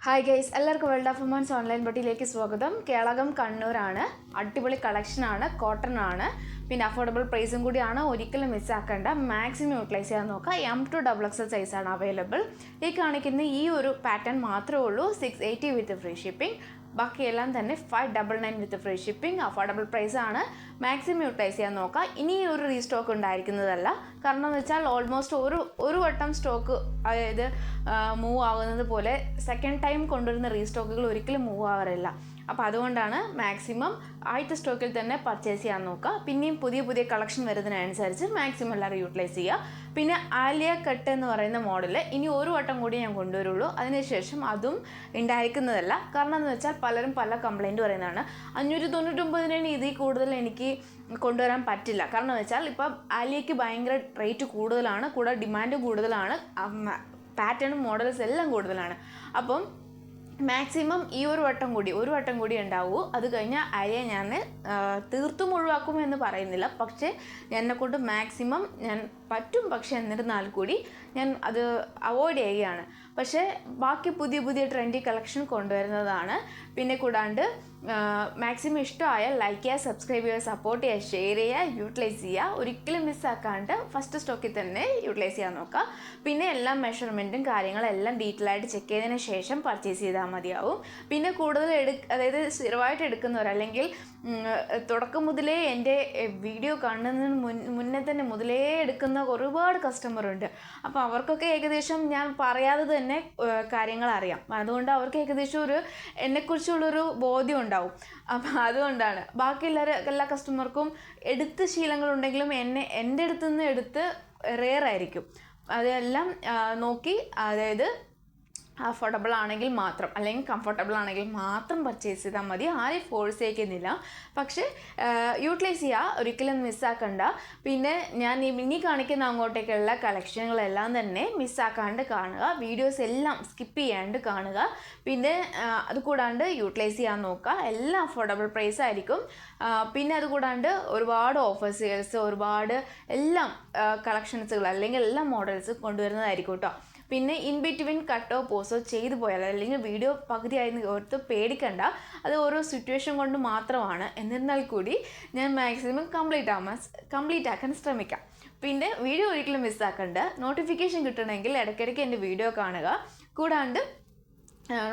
Hi guys, എല്ലാവർക്കും world of women's online ബോട്ടിയിലേക്ക് സ്വാഗതം. കേളകം കണ്ണൂരാണ്. അടിപൊളി കളക്ഷനാണ്, കോട്ടൺ ആണ്, പിന്നെ അഫോർഡബിൾ പ്രൈസും കൂടിയാണ്. ഒരിക്കലും മിസ്സാക്കേണ്ട, മാക്സിമം യൂട്ടിലൈസ് ചെയ്യാൻ നോക്കുക. M2XXL സൈസാണ് അവൈലബിൾ. ഈ കാണിക്കുന്ന ഈ ഒരു പാറ്റേൺ മാത്രമേ ഉള്ളൂ 680 വിത്ത് ഫ്രീ ഷിപ്പിംഗ്. ബാക്കിയെല്ലാം തന്നെ 599 വിത്ത് ഫ്രീ ഷിപ്പിംഗ്. അഫോർഡബിൾ പ്രൈസാണ്, മാക്സിമം യൂട്ടിലൈസ് ചെയ്യാൻ നോക്കുക. ഇനി ഒരു റീസ്റ്റോക്ക് ഉണ്ടായിരിക്കുന്നതല്ല. കാരണം എന്ന് വെച്ചാൽ ഓൾമോസ്റ്റ് ഒരു വട്ടം സ്റ്റോക്ക്, അതായത് മൂവ് ആകുന്നത് പോലെ സെക്കൻഡ് ടൈം കൊണ്ടുവരുന്ന റീസ്റ്റോക്കുകൾ ഒരിക്കലും മൂവ് ആവാറില്ല. അപ്പോൾ അതുകൊണ്ടാണ് മാക്സിമം ആദ്യത്തെ സ്റ്റോക്കിൽ തന്നെ പർച്ചേസ് ചെയ്യാൻ നോക്കുക. പിന്നെയും പുതിയ കളക്ഷൻ വരുന്നതിനനുസരിച്ച് മാക്സിമം എല്ലാവരും യൂട്ടിലൈസ് ചെയ്യുക. പിന്നെ ആലിയ കട്ട് എന്ന് പറയുന്ന മോഡൽ ഇനി ഒരു വട്ടം കൂടി ഞാൻ കൊണ്ടുവരുള്ളൂ. അതിനുശേഷം അതും ഉണ്ടായിരിക്കുന്നതല്ല. കാരണം എന്ന് വെച്ചാൽ പലരും പല കംപ്ലയിൻറ്റ് പറയുന്നതാണ്. 599 ഇതിൽ കൂടുതൽ എനിക്ക് കൊണ്ടുവരാൻ പറ്റില്ല. കാരണം എന്ന് വെച്ചാൽ ഇപ്പം ആലിയയ്ക്ക് ഭയങ്കര റേറ്റ് കൂടുതലാണ്, കൂടെ ഡിമാൻഡ് കൂടുതലാണ്, പാറ്റേണും മോഡൽസ് എല്ലാം കൂടുതലാണ്. അപ്പം മാക്സിമം ഈ ഒരു വട്ടം കൂടി ഉണ്ടാവൂ. അത് കഴിഞ്ഞാൽ ആലിയ ഞാൻ തീർത്തും ഒഴിവാക്കുമെന്ന് പറയുന്നില്ല, പക്ഷേ എന്നെക്കൊണ്ട് മാക്സിമം ഞാൻ പറ്റും. പക്ഷേ എന്നിരുന്നാൽ കൂടി ഞാൻ അത് അവോയ്ഡ് ചെയ്യുകയാണ്. പക്ഷേ ബാക്കി പുതിയ ട്രെൻഡി കളക്ഷൻ കൊണ്ടുവരുന്നതാണ്. പിന്നെ കൂടാണ്ട് മാക്സിമം ഇഷ്ടമായ ലൈക്ക് ചെയ്യുക, സബ്സ്ക്രൈബ് ചെയ്യുക, സപ്പോർട്ട് ചെയ്യുക, ഷെയർ ചെയ്യുക, യൂട്ടിലൈസ് ചെയ്യുക. ഒരിക്കലും മിസ്സാക്കാണ്ട് ഫസ്റ്റ് സ്റ്റോക്കിൽ തന്നെ യൂട്ടിലൈസ് ചെയ്യാൻ നോക്കുക. പിന്നെ എല്ലാ മെഷർമെൻറ്റും കാര്യങ്ങളെല്ലാം ഡീറ്റെയിൽ ആയിട്ട് ചെക്ക് ചെയ്തതിന് ശേഷം പർച്ചേസ് ചെയ്താൽ മതിയാവും. പിന്നെ കൂടുതൽ അതായത് സ്ഥിരമായിട്ട് എടുക്കുന്നവർ, അല്ലെങ്കിൽ തുടക്കം മുതലേ എൻ്റെ വീഡിയോ കാണുന്നതിന് മുന്നേ തന്നെ മുതലേ എടുക്കുന്ന ഒരുപാട് കസ്റ്റമറുണ്ട്. അപ്പോൾ അവർക്കൊക്കെ ഏകദേശം ഞാൻ പറയാതെ തന്നെ കാര്യങ്ങൾ അറിയാം. അതുകൊണ്ട് അവർക്ക് ഏകദേശം എന്നെക്കുറിച്ചുള്ളൊരു ബോധ്യം ഉണ്ടാവും. അപ്പം അതുകൊണ്ടാണ്. ബാക്കി എല്ലാ കസ്റ്റമർക്കും എടുത്ത് ശീലങ്ങളുണ്ടെങ്കിലും എൻ്റെ അടുത്ത് നിന്ന് എടുത്ത് റെയർ ആയിരിക്കും. അതെല്ലാം നോക്കി, അതായത് അഫോർഡബിൾ ആണെങ്കിൽ മാത്രം, അല്ലെങ്കിൽ കംഫർട്ടബിൾ ആണെങ്കിൽ മാത്രം പർച്ചേസ് ചെയ്താൽ മതി. ആരെയും ഫോഴ്സ് ചെയ്യിക്കുന്നില്ല. പക്ഷേ യൂട്ടിലൈസ് ചെയ്യുക, ഒരിക്കലും മിസ്സാക്കണ്ട. പിന്നെ ഞാൻ ഇനി കാണിക്കുന്ന അങ്ങോട്ടേക്കുള്ള കളക്ഷനുകളെല്ലാം തന്നെ മിസ്സാക്കാണ്ട് കാണുക. വീഡിയോസ് എല്ലാം സ്കിപ്പ് ചെയ്യാണ്ട് കാണുക. പിന്നെ അതുകൂടാണ്ട് യൂട്ടിലൈസ് ചെയ്യാൻ നോക്കുക. എല്ലാം അഫോർഡബിൾ പ്രൈസ് ആയിരിക്കും. പിന്നെ അതുകൂടാണ്ട് ഒരുപാട് ഓഫർ സെയിൽസ്, ഒരുപാട് എല്ലാം കളക്ഷൻസുകൾ അല്ലെങ്കിൽ എല്ലാ മോഡൽസ് കൊണ്ടുവരുന്നതായിരിക്കും കേട്ടോ. പിന്നെ ഇൻ ബിറ്റ്വീൻ കട്ടോ പോസോ ചെയ്തു പോയാൽ, അല്ലെങ്കിൽ വീഡിയോ പകുതിയായി ഓർത്ത് പേടിക്കണ്ട. അത് ഓരോ സിറ്റുവേഷൻ കൊണ്ട് മാത്രമാണ്. എന്നിരുന്നാൽ കൂടി ഞാൻ മാക്സിമം കംപ്ലീറ്റ് ആക്കാൻ ശ്രമിക്കാം. പിന്നെ വീഡിയോ ഒരിക്കലും മിസ്സാക്കണ്ട. നോട്ടിഫിക്കേഷൻ കിട്ടണമെങ്കിൽ ഇടയ്ക്കിടയ്ക്ക് എൻ്റെ വീഡിയോ കാണുക. കൂടാണ്ട്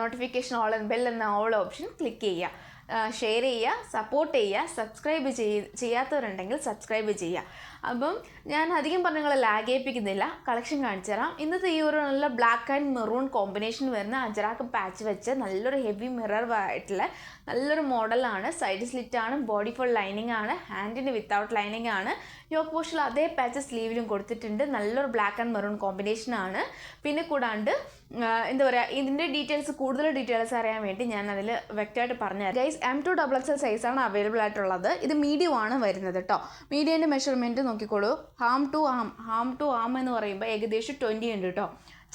നോട്ടിഫിക്കേഷൻ ഓൾ ആൻഡ് ബെൽ എന്ന ഓൾ ഓപ്ഷൻ ക്ലിക്ക് ചെയ്യുക. ഷെയർ ചെയ്യുക, സപ്പോർട്ട് ചെയ്യുക. സബ്സ്ക്രൈബ് ചെയ്യാത്തവരുണ്ടെങ്കിൽ സബ്സ്ക്രൈബ് ചെയ്യുക. അപ്പം ഞാൻ അധികം പറഞ്ഞ് നിങ്ങളെ ലാഗ് ചെയ്യിപ്പിക്കുന്നില്ല, കളക്ഷൻ കാണിച്ചു തരാം. ഇന്നത്തെ ഈ ഒരു നല്ല ബ്ലാക്ക് ആൻഡ് മെറൂൺ കോമ്പിനേഷൻ വരുന്ന അജറാക്ക് പാച്ച് വെച്ച് നല്ലൊരു ഹെവി മിറർ ആയിട്ടുള്ള നല്ലൊരു മോഡലാണ്. സൈഡ് സ്ലിറ്റാണ്, ബോഡി ഫുൾ ലൈനിങ് ആണ്, ഹാൻഡിന് വിത്തൗട്ട് ലൈനിങ് ആണ്. യോക്ക് പോസ്റ്റിൽ അതേ പാച്ച് സ്ലീവിലും കൊടുത്തിട്ടുണ്ട്. നല്ലൊരു ബ്ലാക്ക് ആൻഡ് മെറൂൺ കോമ്പിനേഷനാണ്. പിന്നെ കൂടാണ്ട് എന്താ പറയുക, ഇതിൻ്റെ കൂടുതൽ ഡീറ്റെയിൽസ് അറിയാൻ വേണ്ടി ഞാൻ അതിൽ വ്യക്തമായിട്ട് പറഞ്ഞുതരാം. ഗൈസ്, M2XXL സൈസാണ് അവൈലബിൾ ആയിട്ടുള്ളത്. ഇത് മീഡിയം ആണ് വരുന്നത് കേട്ടോ. മീഡിയൻ്റെ മെഷർമെൻറ്റ് നോക്കിക്കോളൂ. ഹാം ടു ആം എന്ന് പറയുമ്പോൾ ഏകദേശം 20 ഉണ്ട് കേട്ടോ.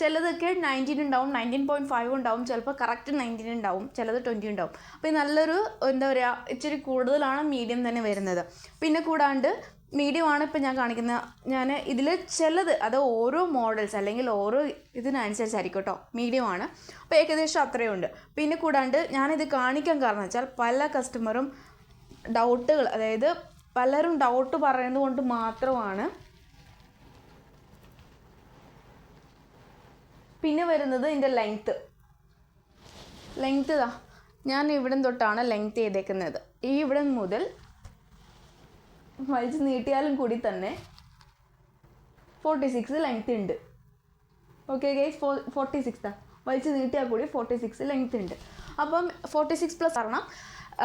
ചിലതൊക്കെ 19 ഉണ്ടാവും, 19.5 ഉണ്ടാവും, ചിലപ്പോൾ കറക്റ്റ് 19 ഉണ്ടാവും, ചിലത് 20 ഉണ്ടാവും. അപ്പോൾ നല്ലൊരു എന്താ പറയുക, ഇച്ചിരി കൂടുതലാണ് മീഡിയം തന്നെ വരുന്നത്. പിന്നെ കൂടാണ്ട് മീഡിയമാണ് ഇപ്പോൾ ഞാൻ ഞാൻ ഇതിൽ ചിലത്, അത് ഓരോ മോഡൽസ് അല്ലെങ്കിൽ ഓരോ ഇതിനനുസരിച്ചായിരിക്കും കേട്ടോ. മീഡിയമാണ്. അപ്പോൾ ഏകദേശം അത്രയും ഉണ്ട്. പിന്നെ കൂടാണ്ട് ഞാനിത് കാണിക്കാൻ കാരണം വെച്ചാൽ പല കസ്റ്റമറും ഡൗട്ടുകൾ, അതായത് പലരും ഡൗട്ട് പറയുന്നത് കൊണ്ട് മാത്രമാണ്. പിന്നെ വരുന്നത് ഇതിൻ്റെ ലെങ്ത്ത് ഞാൻ ഇവിടെ തൊട്ടാണ് ലെങ്ത്ത് ചെയ്തേക്കുന്നത്. ഈ ഇവിടെ മുതൽ വലിച്ച് നീട്ടിയാലും കൂടി തന്നെ 46 ലെങ്ത്ത് ഉണ്ട്. ഓക്കെ ഗൈസ്, 46 വലിച്ച് നീട്ടിയാൽ കൂടി 46 ലെങ്ത്ത് ഉണ്ട്. അപ്പം 46+ കാരണം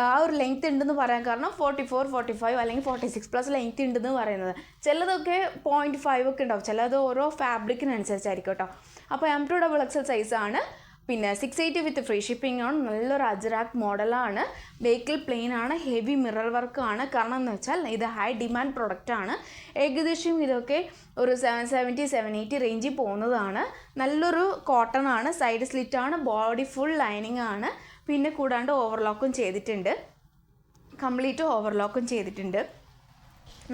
ആ ഒരു ലെങ്ത്ത് ഉണ്ടെന്ന് പറയാൻ കാരണം 44, 45 അല്ലെങ്കിൽ 46+ ലെങ്ത്ത് ഉണ്ടെന്ന് പറയുന്നത്. ചിലതൊക്കെ 0.5 ഒക്കെ ഉണ്ടാവും, ചിലത് ഓരോ ഫാബ്രിക്കിനനുസരിച്ചായിരിക്കും കേട്ടോ. അപ്പോൾ M2XXL സൈസാണ്. പിന്നെ 680 വിത്ത് ഫ്രീ ഷിപ്പിംഗ് ആണ്. നല്ലൊരു അജറാക്ക് മോഡലാണ്. വെഹിക്കിൾ പ്ലെയിൻ ആണ്, ഹെവി മിറർ വർക്കാണ്. കാരണം എന്ന് വെച്ചാൽ ഇത് ഹൈ ഡിമാൻഡ് പ്രൊഡക്റ്റാണ്. ഏകദേശം ഇതൊക്കെ ഒരു 770, 780 റേഞ്ചിൽ പോകുന്നതാണ്. നല്ലൊരു കോട്ടൺ ആണ്, സൈഡ് സ്ലിറ്റാണ്, ബോഡി ഫുൾ ലൈനിങ് ആണ്. പിന്നെ കൂടാണ്ട് ഓവർലോക്കും ചെയ്തിട്ടുണ്ട്, കംപ്ലീറ്റ് ഓവർലോക്കും ചെയ്തിട്ടുണ്ട്.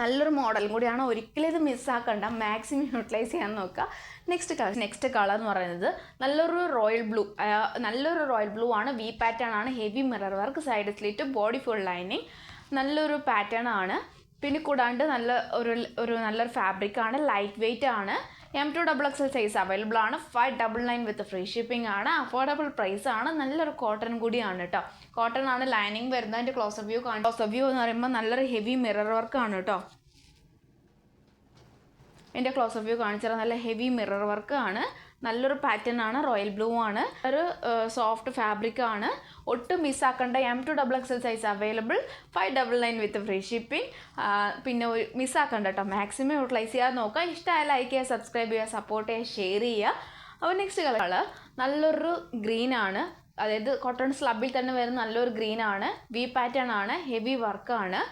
നല്ലൊരു മോഡൽ കൂടിയാണ്, ഒരിക്കലും ഇത് മിസ്സാക്കണ്ട, മാക്സിമം യൂട്ടിലൈസ് ചെയ്യാൻ നോക്കുക. നെക്സ്റ്റ് കളർ എന്ന് പറയുന്നത് നല്ലൊരു റോയൽ ബ്ലൂ ആണ്. വി പാറ്റേൺ ആണ്, heavy mirror work, side slit, body full lining, നല്ലൊരു പാറ്റേൺ ആണ്. പിന്നെ കൂടാണ്ട് നല്ലൊരു ഫാബ്രിക് ആണ്, ലൈറ്റ് വെയ്റ്റ് ആണ്. M2XXL സൈസ് അവൈലബിൾ ആണ്. 599 വിത്ത് ഫ്രീ ഷിപ്പിംഗ് ആണ്. അഫോർഡബിൾ പ്രൈസ് ആണ്. നല്ലൊരു കോട്ടൺ കൂടിയാണ് കേട്ടോ. കോട്ടൺ ആണ്, ലൈനിങ് വരുന്നത്. അതിൻ്റെ ക്ലോസ് വ്യൂ എന്ന് പറയുമ്പോൾ നല്ലൊരു ഹെവി മിറർ വർക്ക് ആണ് കേട്ടോ. എൻ്റെ ക്ലോസ് വ്യൂ കാണിച്ചാൽ നല്ല ഹെവി മിറർ വർക്ക് ആണ്. നല്ലൊരു പാറ്റേൺ ആണ്, റോയൽ ബ്ലൂ ആണ്, ഒരു സോഫ്റ്റ് ഫാബ്രിക് ആണ്. ഒട്ടും മിസ്സാക്കേണ്ട. M2XXL size available. 599 with free shipping. പിന്നെ മിസ്സാക്കണ്ട കേട്ടോ, മാക്സിമം യൂട്ടിലൈസ് ചെയ്യാൻ നോക്കുക. ഇഷ്ടമായ ലൈക്ക് ചെയ്യുക, സബ്സ്ക്രൈബ് ചെയ്യുക, സപ്പോർട്ട് ചെയ്യുക, ഷെയർ ചെയ്യുക. അപ്പോൾ നെക്സ്റ്റ് കളർ നല്ലൊരു ഗ്രീൻ ആണ്, അതായത് കോട്ടൺ സ്ലബിൽ തന്നെ വരുന്ന നല്ലൊരു ഗ്രീൻ ആണ്. വി പാറ്റേൺ ആണ്, ഹെവി വർക്കാണ്.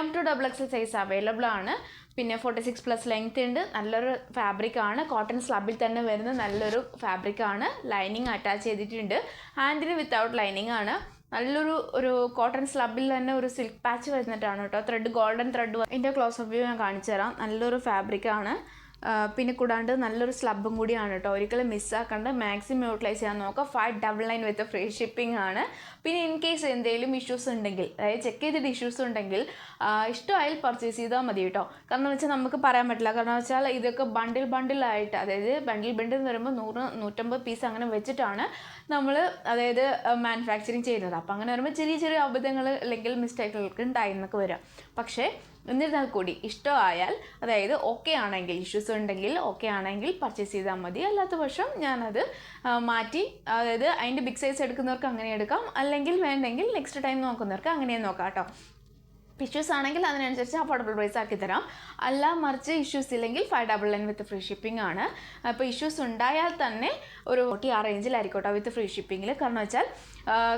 M2XXL സൈസ് അവൈലബിൾ ആണ്. പിന്നെ 46+ ലെങ്ത് ഉണ്ട്. നല്ലൊരു ഫാബ്രിക് ആണ്, കോട്ടൺ സ്ലബിൽ തന്നെ വരുന്ന നല്ലൊരു ഫാബ്രിക് ആണ്. ലൈനിങ് അറ്റാച്ച് ചെയ്തിട്ടുണ്ട്. ഹാൻഡിന് വിത്തൗട്ട് ലൈനിങ് ആണ്. നല്ലൊരു കോട്ടൺ സ്ലബിൽ തന്നെ ഒരു സിൽക്ക് പാച്ച് വരുന്നിട്ടാണ് കേട്ടോ. Golden thread. ഇതിൻ്റെ ക്ലോസ് വ്യൂ ഞാൻ കാണിച്ചു തരാം. നല്ലൊരു ഫാബ്രിക് ആണ്. പിന്നെ കൂടാണ്ട് നല്ലൊരു സ്ലബും കൂടിയാണ് കേട്ടോ. ഒരിക്കലും മിസ്സാക്കണ്ട, മാക്സിമം യൂട്ടിലൈസ് ചെയ്യാൻ നോക്കുക. 599 വിത്ത് ഫ്രീ ഷിപ്പിംഗ് ആണ്. പിന്നെ ഇൻ കേസ് എന്തെങ്കിലും ഇഷ്യൂസ് ഉണ്ടെങ്കിൽ, അതായത് ചെക്ക് ചെയ്തിട്ട് ഇഷ്യൂസ് ഉണ്ടെങ്കിൽ ഇഷ്ടമായാൽ പർച്ചേസ് ചെയ്താൽ മതി കേട്ടോ. കാരണം എന്ന് വെച്ചാൽ നമുക്ക് പറയാൻ പറ്റില്ല. കാരണം വെച്ചാൽ ഇതൊക്കെ ബണ്ടിലായിട്ട്, അതായത് ബണ്ടിൽ എന്ന് പറയുമ്പോൾ 100-150 പീസ് അങ്ങനെ വെച്ചിട്ടാണ് നമ്മൾ മാനുഫാക്ചറിങ് ചെയ്യുന്നത്. അപ്പോൾ അങ്ങനെ വരുമ്പോൾ ചെറിയ അബദ്ധങ്ങൾ അല്ലെങ്കിൽ മിസ്റ്റേക്കുകൾക്ക് ഉണ്ടായിരുന്നൊക്കെ വരാം. പക്ഷേ എന്നിരുന്നാൽ കൂടി ഇഷ്ടമായാൽ, അതായത് ഓക്കെ ആണെങ്കിൽ, ഇഷ്യൂസ് ഉണ്ടെങ്കിൽ ഓക്കെ ആണെങ്കിൽ പർച്ചേസ് ചെയ്താൽ മതി. അല്ലാത്ത പക്ഷം ഞാനത് മാറ്റി, അതായത് അതിൻ്റെ ബിഗ് സൈസ് എടുക്കുന്നവർക്ക് അങ്ങനെ എടുക്കാം, അല്ലെങ്കിൽ വേണ്ടെങ്കിൽ നെക്സ്റ്റ് ടൈം നോക്കുന്നവർക്ക് അങ്ങനെ നോക്കാം കേട്ടോ. ഇഷ്യൂസ് ആണെങ്കിൽ അതിനനുസരിച്ച് അഫോർഡബിൾ പ്രൈസ് ആക്കി തരാം. അല്ല മറിച്ച് ഇഷ്യൂസ് ഇല്ലെങ്കിൽ 599 വിത്ത് ഫ്രീ ഷിപ്പിംഗ് ആണ്. അപ്പോൾ ഇഷ്യൂസ് ഉണ്ടായാൽ തന്നെ ഒരു 40 ആ റേഞ്ചിലായിരിക്കട്ടെ വിത്ത് ഫ്രീ ഷിപ്പിങ്ങിൽ.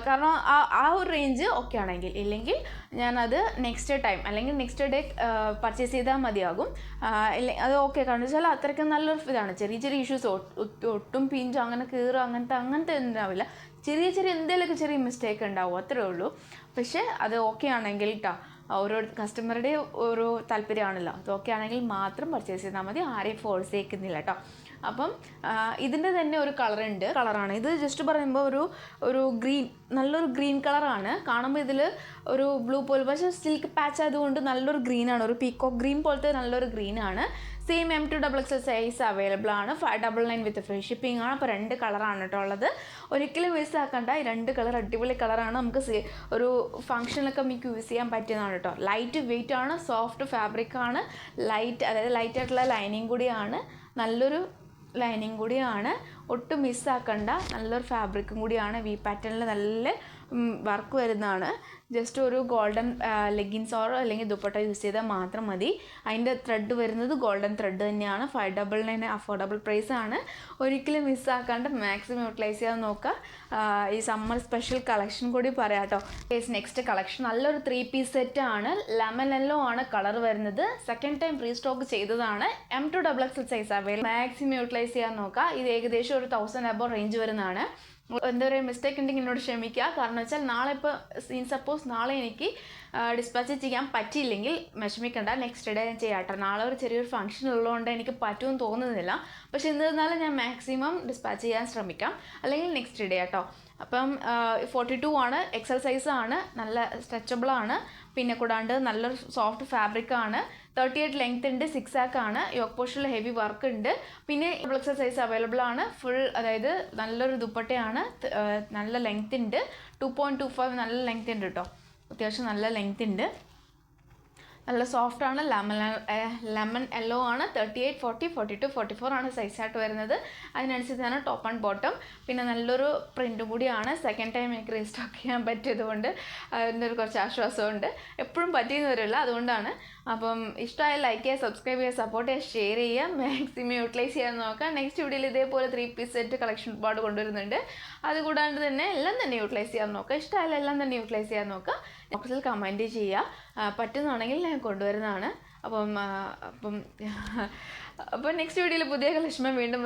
കാരണം ആ ഒരു റേഞ്ച് ഓക്കെ ആണെങ്കിൽ, ഇല്ലെങ്കിൽ ഞാനത് നെക്സ്റ്റ് ഡേ പർച്ചേസ് ചെയ്താൽ മതിയാകും. അത് ഓക്കെ. കാരണം വെച്ചാൽ അത്രയ്ക്കും നല്ലൊരു ഇതാണ്. ചെറിയ ഇഷ്യൂസ്, ഒട്ടും പിഞ്ചോ അങ്ങനെ കീറോ അങ്ങനത്തെ ഉണ്ടാവില്ല. ചെറിയ എന്തെങ്കിലുമൊക്കെ ചെറിയ മിസ്റ്റേക്ക് ഉണ്ടാവും, അത്രേ ഉള്ളൂ. പക്ഷേ അത് ഓക്കെ ആണെങ്കിൽ കേട്ടോ, ഓരോ കസ്റ്റമറുടെ ഒരു താല്പര്യമാണല്ലോ. അത് ഓക്കെ ആണെങ്കിൽ മാത്രം പർച്ചേസ് ചെയ്താൽ മതി, ആരെയും ഫോഴ്സ് ചെയ്യിക്കുന്നില്ല കേട്ടോ. അപ്പം ഇതിൻ്റെ തന്നെ ഒരു കളറാണ് ഇത്. ജസ്റ്റ് പറയുമ്പോൾ നല്ലൊരു ഗ്രീൻ കളറാണ്. കാണുമ്പോൾ ഇതിൽ ഒരു ബ്ലൂ പോലെ, പക്ഷേ സിൽക്ക് പാച്ച് ആയതുകൊണ്ട് നല്ലൊരു ഗ്രീനാണ്, ഒരു പീക്കോക്ക് ഗ്രീൻ പോലത്തെ നല്ലൊരു ഗ്രീനാണ്. സെയിം M2XXL സൈസ് അവൈലബിൾ ആണ്. 599 വിത്ത് ഫ്രീ ഷിപ്പിംഗ് ആണ്. അപ്പോൾ 2 കളറാണ് കേട്ടോ ഉള്ളത്. ഒരിക്കലും മിസ്സാക്കണ്ട. ഈ 2 കളർ അടിപൊളി കളറാണ്. നമുക്ക് ഒരു ഫംഗ്ഷനിലൊക്കെ നമുക്ക് യൂസ് ചെയ്യാൻ പറ്റിയതാണ് കേട്ടോ. ലൈറ്റ് വെയിറ്റ് ആണ്, സോഫ്റ്റ് ഫാബ്രിക് ആണ്, ലൈറ്റ് ആയിട്ടുള്ള ലൈനിങ് കൂടിയാണ്. നല്ലൊരു ലൈനിങ് കൂടിയാണ്. ഒട്ടും മിസ്സാക്കണ്ട. നല്ലൊരു ഫാബ്രിക്കും കൂടിയാണ്. വി പാറ്റേണിൽ നല്ല വർക്ക് വരുന്നതാണ്. ജസ്റ്റ് ഒരു ഗോൾഡൻ ലെഗിൻസ് അല്ലെങ്കിൽ ദുപ്പട്ട യൂസ് ചെയ്താൽ മാത്രം മതി. അതിൻ്റെ ത്രെഡ് വരുന്നത് ഗോൾഡൻ ത്രെഡ് തന്നെയാണ്. 599 അഫോർഡബിൾ പ്രൈസ് ആണ്. ഒരിക്കലും മിസ്സാക്കാണ്ട് മാക്സിമം യൂട്ടിലൈസ് ചെയ്യാൻ നോക്കുക. ഈ സമ്മർ സ്പെഷ്യൽ കളക്ഷൻ കൂടി പറയാം കേട്ടോ. നെക്സ്റ്റ് കളക്ഷൻ നല്ലൊരു 3 പീസ് സെറ്റ് ആണ്. ലെമൺ യെല്ലോ ആണ് കളർ വരുന്നത്. സെക്കൻഡ് ടൈം റീസ്റ്റോക്ക് ചെയ്തതാണ്. M2XXL size available. Maximum utilise ചെയ്യാൻ നോക്കുക. ഇത് ഏകദേശം ഒരു 1000 above റേഞ്ച് വരുന്നതാണ്. എന്താ പറയുക, മിസ്റ്റേക്ക് ഉണ്ടെങ്കിൽ എന്നോട് ക്ഷമിക്കുക. കാരണം വെച്ചാൽ നാളെ എനിക്ക് ഡിസ്പാച്ച് ചെയ്യാൻ പറ്റിയില്ലെങ്കിൽ വിഷമിക്കണ്ട, നെക്സ്റ്റ് ഡേ ഞാൻ ചെയ്യാട്ടോ. നാളെ ഒരു ചെറിയൊരു ഫംഗ്ഷൻ ഉള്ളതുകൊണ്ട് എനിക്ക് പറ്റുമെന്ന് തോന്നുന്നില്ല. പക്ഷെ എന്നിരുന്നാലും ഞാൻ മാക്സിമം ഡിസ്പാച്ച് ചെയ്യാൻ ശ്രമിക്കാം, അല്ലെങ്കിൽ നെക്സ്റ്റ് ഡേ കേട്ടോ. അപ്പം 42 ആണ്, XL സൈസ് ആണ്, നല്ല സ്ട്രെച്ചബിൾ ആണ്. പിന്നെ കൂടാണ്ട് നല്ലൊരു സോഫ്റ്റ് ഫാബ്രിക് ആണ്. 38 ലെങ്ത് ഉണ്ട്, 6 ആക്ക് ആണ്. യോക്ക് പോർഷനിൽ ഹെവി വർക്ക് ഉണ്ട്. പിന്നെ XL സൈസ് അവൈലബിൾ ആണ്. അതായത് നല്ലൊരു ദുപ്പട്ടയാണ്. നല്ല ലെങ്ത് ഉണ്ട്, 2.25 നല്ല ലെങ്ത് ഉണ്ട് കേട്ടോ. അത്യാവശ്യം നല്ല ലെങ്ത് ഉണ്ട്. നല്ല സോഫ്റ്റ് ആണ്. ലെമൺ യെല്ലോ ആണ്. 38, 40, 42, 44 ആണ് സൈസായിട്ട് വരുന്നത്. അതിനനുസരിച്ചാണ് ടോപ്പ് ആൻഡ് ബോട്ടം. പിന്നെ നല്ലൊരു പ്രിൻറ്റും കൂടിയാണ്. സെക്കൻഡ് ടൈം എനിക്ക് റീസ്റ്റോക്ക് ചെയ്യാൻ പറ്റിയതുകൊണ്ട് അതിൻ്റെ കുറച്ച് ആശ്വാസമുണ്ട്. എപ്പോഴും പറ്റിയെന്ന് വരില്ല, അതുകൊണ്ടാണ്. അപ്പം ഇഷ്ടമായ ലൈക്ക് ചെയ്യുക, സബ്സ്ക്രൈബ് ചെയ്യുക, സപ്പോർട്ട് ചെയ്യുക, ഷെയർ ചെയ്യുക, മാക്സിമം യൂട്ടിലൈസ് ചെയ്യാൻ നോക്കുക. നെക്സ്റ്റ് വീഡിയോയിൽ ഇതേപോലെ 3 പീസ് സെറ്റ് കളക്ഷൻ ഒരുപാട് കൊണ്ടുവരുന്നുണ്ട്. അതുകൂടാണ്ട് തന്നെ എല്ലാം തന്നെ യൂട്ടിലൈസ് ചെയ്യാൻ നോക്കുക. ഇഷ്ടമായാലും എല്ലാം തന്നെ യൂട്ടിലൈസ് ചെയ്യാൻ നോക്കുക. ബോക്സിൽ കമൻറ്റ് ചെയ്യുക. പറ്റുന്നതാണെങ്കിൽ ഞാൻ കൊണ്ടുവരുന്നതാണ്. അപ്പം നെക്സ്റ്റ് വീഡിയോയിൽ പുതിയ കളക്ഷൻ വീണ്ടും